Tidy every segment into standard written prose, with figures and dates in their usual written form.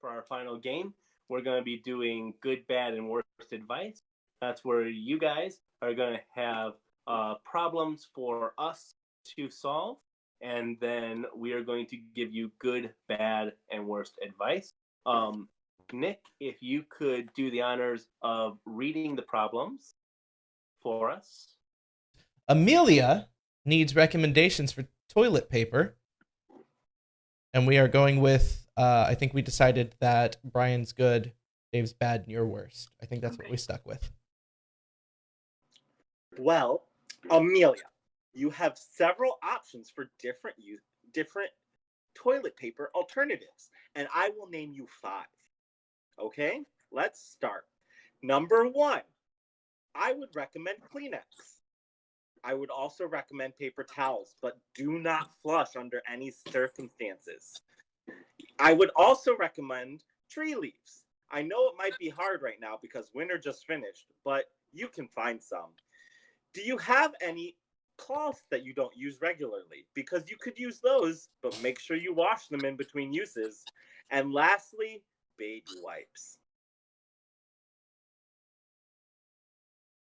for our final game. We're going to be doing good, bad, and worst advice. That's where you guys are going to have problems for us to solve, and then we are going to give you good, bad, and worst advice. Nick, if you could do the honors of reading the problems for us. Amelia needs recommendations for toilet paper. And we are going with, I think we decided that Brian's good, Dave's bad, and you're worst. I think that's what we stuck with. Well, Amelia, you have several options for different toilet paper alternatives, and I will name you 5. Okay, let's start. Number 1, I would recommend Kleenex. I would also recommend paper towels, but do not flush under any circumstances. I would also recommend tree leaves. I know it might be hard right now because winter just finished, but you can find some. Do you have any cloths that you don't use regularly? Because you could use those, but make sure you wash them in between uses. And lastly, baby wipes.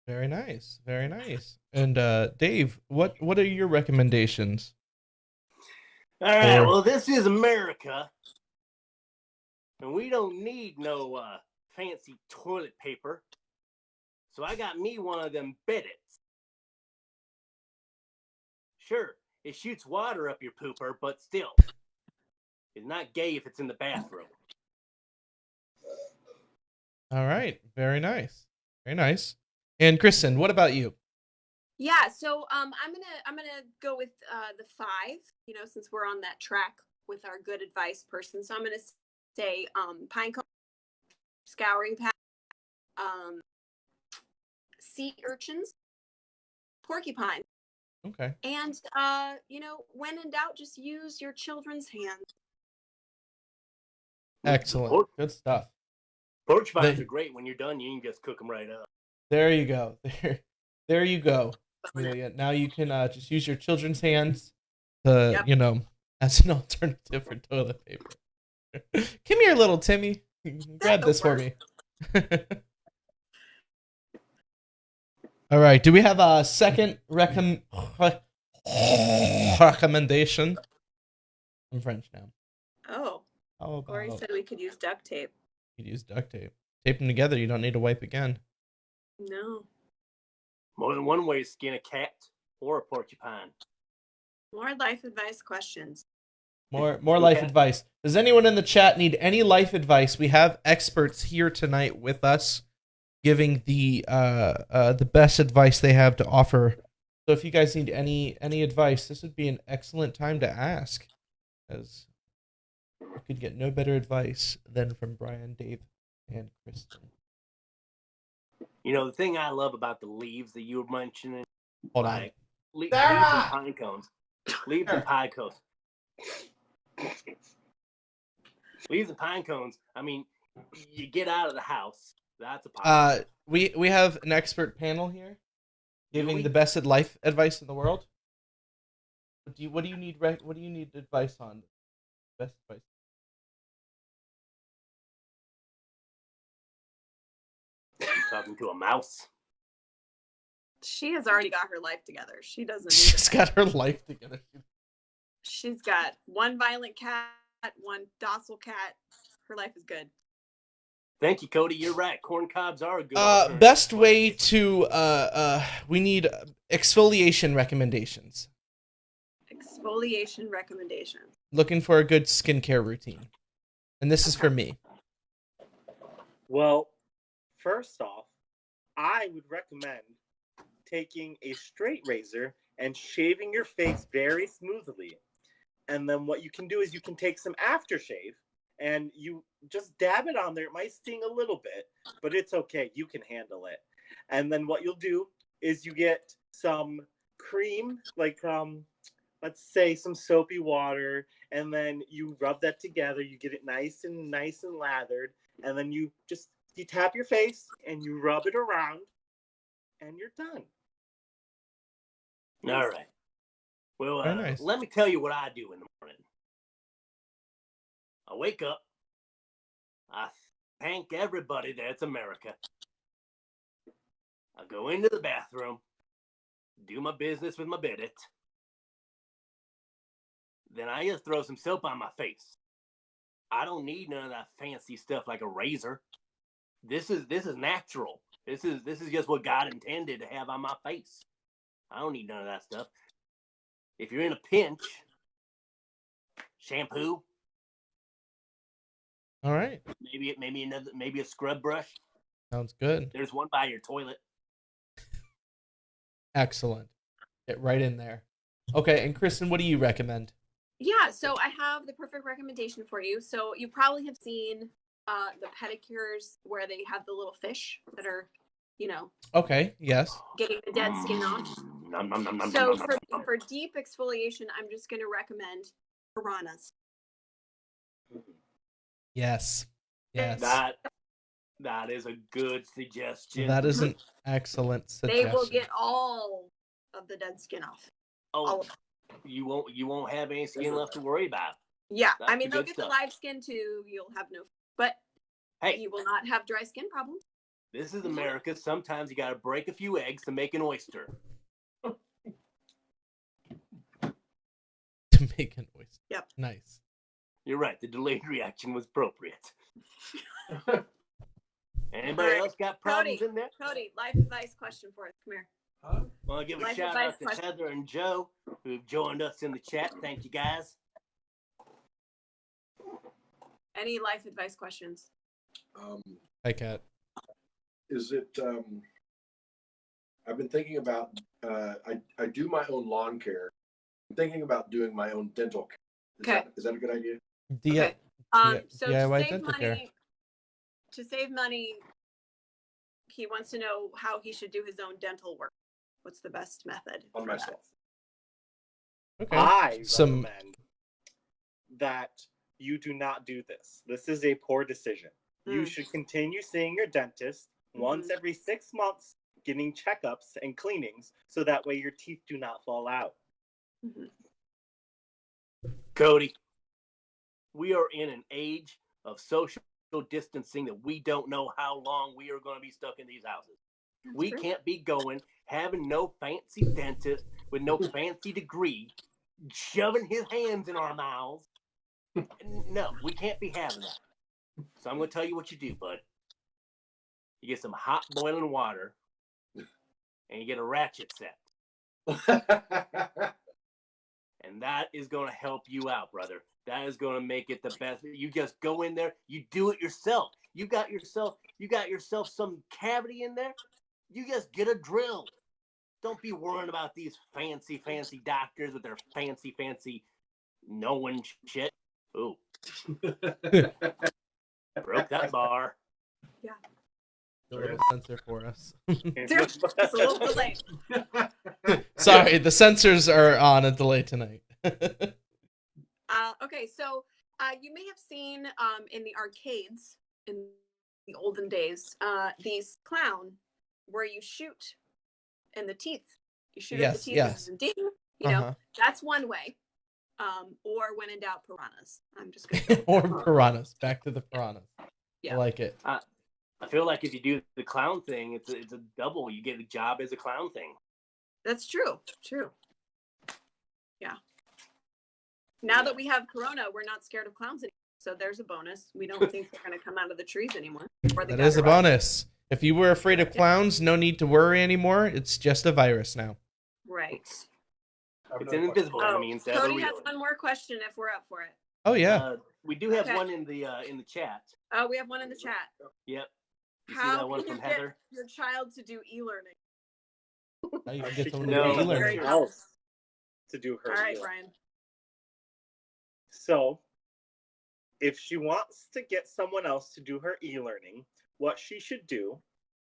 Very nice. Very nice. And Dave, what are your recommendations? All right, well, this is America, and we don't need no fancy toilet paper. So I got me one of them Beddits. Sure, it shoots water up your pooper, but still, it's not gay if it's in the bathroom. All right, very nice. Very nice. And Kristin, what about you? Yeah, so I'm gonna go with the 5. You know, since we're on that track with our good advice person, so I'm gonna say pine cone, scouring pad, sea urchins, porcupine. Okay. And you know, when in doubt, just use your children's hands. Excellent. Good stuff. Porcupines are great. When you're done, you can just cook them right up. There you go. There you go, Amelia. Now you can just use your children's hands to, you know, as an alternative for toilet paper. Come here, little Timmy. Grab this for me. All right. Do we have a second recommendation? I'm French now. Oh. How about... Or he said we could use duct tape. You could use duct tape. Tape them together. You don't need to wipe again. No. More than one way to skin a cat or a porcupine. More life advice questions. More life advice. Does anyone in the chat need any life advice? We have experts here tonight with us giving the best advice they have to offer. So if you guys need any advice, this would be an excellent time to ask, as you could get no better advice than from Brian, Dave, and Kristin. You know, the thing I love about the leaves that you were mentioning, Hold on. Leaves and pine cones. Leaves and pine cones. Leaves and pine cones. I mean, you get out of the house. That's a positive. We have an expert panel here giving the best life advice in the world. What do you need advice on? Best advice. Talking to a mouse. She has already got her life together. She doesn't. She's got her life together. She's got one violent cat, one docile cat. Her life is good. Thank you, Cody. You're right. Corn cobs are a good. Best way to we need exfoliation recommendations. Exfoliation recommendations. Looking for a good skincare routine, and this is for me. Well, first off, I would recommend taking a straight razor and shaving your face very smoothly. And then what you can do is you can take some aftershave and you just dab it on there. It might sting a little bit, but it's okay. You can handle it. And then what you'll do is you get some cream, like let's say some soapy water, and then you rub that together. You get it nice and lathered, and then you tap your face and you rub it around, and you're done. All right. Well, nice. Let me tell you what I do in the morning. I wake up, I thank everybody that's America. I go into the bathroom, do my business with my bidet. Then I just throw some soap on my face. I don't need none of that fancy stuff like a razor. This is natural. This is just what God intended to have on my face. I don't need none of that stuff. If you're in a pinch, shampoo. All right. Maybe a scrub brush. Sounds good. There's one by your toilet. Excellent. Get right in there. Okay, and Kristin, what do you recommend? Yeah, so I have the perfect recommendation for you. So you probably have seen the pedicures where they have the little fish that are, Okay, yes. getting the dead skin off. So for deep exfoliation, I'm just going to recommend piranhas. Yes. Yes. That is a good suggestion. That is an excellent suggestion. They will get all of the dead skin off. Oh, you won't have any skin left to worry about. Yeah, That's they'll get the live skin too. You'll have no, but hey, you will not have dry skin problems. This is America. Sometimes you got to break a few eggs to make an oyster. To make an oyster. Yep. Nice. You're right. The delayed reaction was appropriate. Anybody else got problems in there? Cody, life advice question for us. Come here. Huh? Well, I'll give a shout out to Heather and Joe who've joined us in the chat. Thank you, guys. Any life advice questions? Hi, Kat. Is it? I've been thinking about. I do my own lawn care. I'm thinking about doing my own dental care. Is that a good idea? Okay. So DIY to save dental care. To save money, he wants to know how he should do his own dental work. What's the best method on myself? Okay. I recommend that you do not do this. This is a poor decision. You should continue seeing your dentist once every 6 months, getting checkups and cleanings, so that way your teeth do not fall out. Cody, we are in an age of social distancing that we don't know how long we are going to be stuck in these houses. We can't be having no fancy dentist with no fancy degree, shoving his hands in our mouths. No, we can't be having that. So I'm going to tell you what you do, bud. You get some hot boiling water, and you get a ratchet set. And that is going to help you out, brother. That is going to make it the best. You just go in there, you do it yourself. You got yourself some cavity in there. You just get a drill. Don't be worrying about these fancy doctors with their fancy knowing shit. Ooh. Broke that bar. Yeah. A little sensor for us. It's a little delayed. Sorry, the sensors are on a delay tonight. Okay, so you may have seen in the arcades in the olden days these clown where you shoot in the teeth. You shoot in the teeth and ding. That's one way. Or when in doubt, piranhas. I'm just gonna or piranhas. Back to the piranhas. Yeah. I like it. I feel like if you do the clown thing, it's a double. You get a job as a clown thing. That's true. Yeah. Now that we have Corona, we're not scared of clowns anymore. So there's a bonus. We don't think they're going to come out of the trees anymore. That is a bonus. If you were afraid of clowns, no need to worry anymore. It's just a virus now. Right. It's an invisible enemy instead of a real. Cody has one more question if we're up for it. Oh yeah. We do have one in the chat. Oh, we have one in the chat. Yep. You How see that one can from you Heather? get your child to do e-learning? How you get someone No, to do e-learning? else to do her. All right, Brian. So, if she wants to get someone else to do her e-learning, what she should do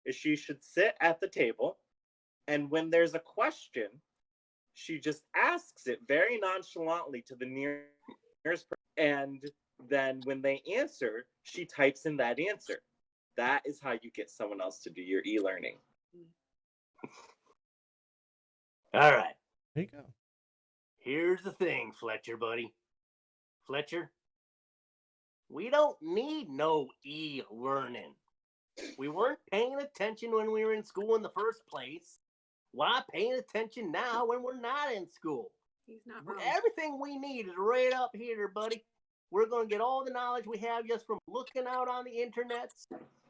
is she should sit at the table, and when there's a question, she just asks it very nonchalantly to the nearest person, and then when they answer, she types in that answer. That is how you get someone else to do your e-learning. All right. There you go. Here's the thing, Fletcher, buddy. Fletcher, We don't need no e-learning. We weren't paying attention when we were in school in the first place. Why paying attention now when we're not in school? He's not wrong. Everything we need is right up here, buddy. We're going to get all the knowledge we have just from looking out on the internets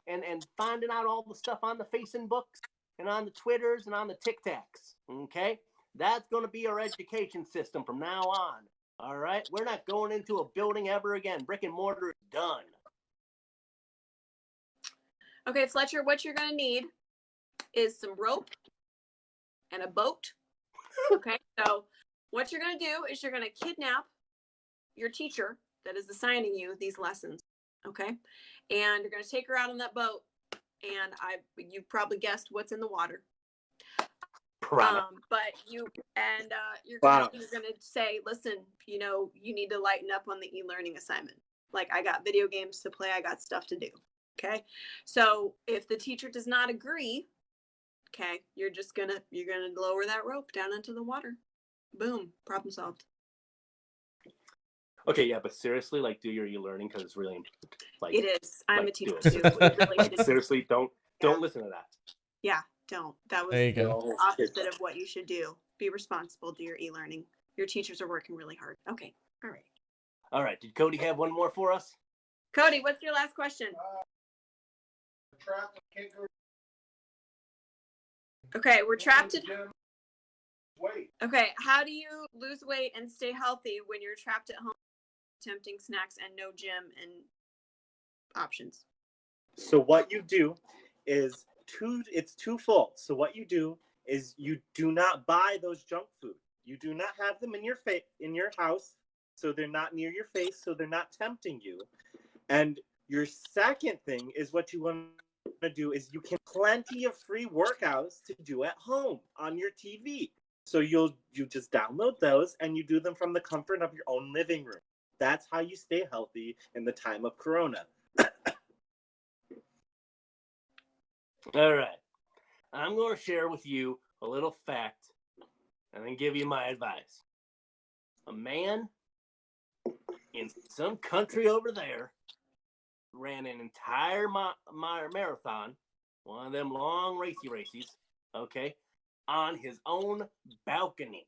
and finding out all the stuff on the Facebooks and on the Twitters and on the TikToks. Okay? That's going to be our education system from now on. All right? We're not going into a building ever again. Brick and mortar is done. Okay, Fletcher, what you're going to need is some rope and a boat. Okay, so what you're going to do is you're going to kidnap your teacher that is assigning you these lessons. Okay, and you're going to take her out on that boat, and you've probably guessed what's in the water. But you're going to say, listen, you know, you need to lighten up on the e-learning assignment. Like, I got video games to play, I got stuff to do. Okay, so if the teacher does not agree, okay, you're gonna lower that rope down into the water. Boom, problem solved. Okay, yeah, but seriously, like, do your e-learning because it's really important. Like, it is. I'm a teacher too. Like, seriously, don't listen to that. Yeah, don't. That was the opposite of what you should do. Be responsible. Do your e-learning. Your teachers are working really hard. Okay, all right. All right. Did Cody have one more for us? Cody, what's your last question? Okay, we're trapped at Wait. Okay, how do you lose weight and stay healthy when you're trapped at home, tempting snacks and no gym and options? So what you do is it's twofold. So what you do is you do not buy those junk food. You do not have them in your house, so they're not near your face, so they're not tempting you. And your second thing is what you want to do is you can plenty of free workouts to do at home on your TV. So you just download those and you do them from the comfort of your own living room. That's how you stay healthy in the time of Corona. All right. I'm going to share with you a little fact and then give you my advice. A man in some country over there ran an entire marathon, one of them long races, okay, on his own balcony.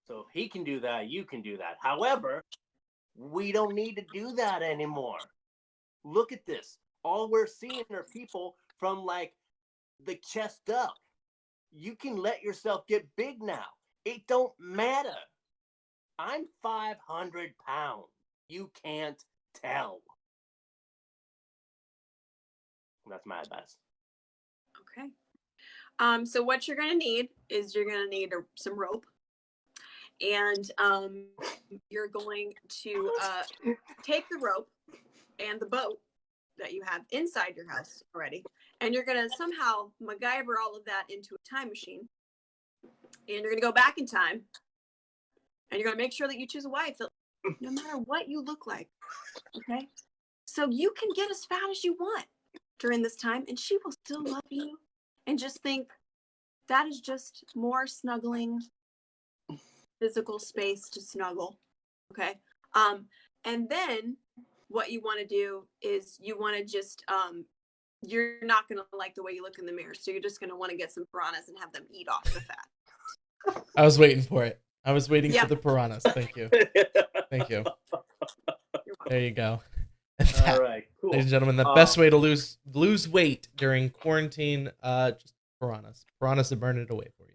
So if he can do that, you can do that. However, we don't need to do that anymore. Look at this. All we're seeing are people from like the chest up. You can let yourself get big now. It don't matter. I'm 500 pounds. You can't tell. That's my advice. Okay. So what you're going to need is you're going to need some rope. And you're going to take the rope and the boat that you have inside your house already. And you're going to somehow MacGyver all of that into a time machine. And you're going to go back in time. And you're going to make sure that you choose a wife that, no matter what you look like. Okay? So you can get as fat as you want during this time. And she will still love you. And just think that is just more snuggling, physical space to snuggle. Okay? And then what you want to do is you want to just, you're not going to like the way you look in the mirror. So you're just going to want to get some piranhas and have them eat off the fat. I was waiting for it. I was waiting for the piranhas. Thank you. Thank you. There you go. All right, cool. Ladies and gentlemen, the best way to lose weight during quarantine, just piranhas. Piranhas to burn it away for you.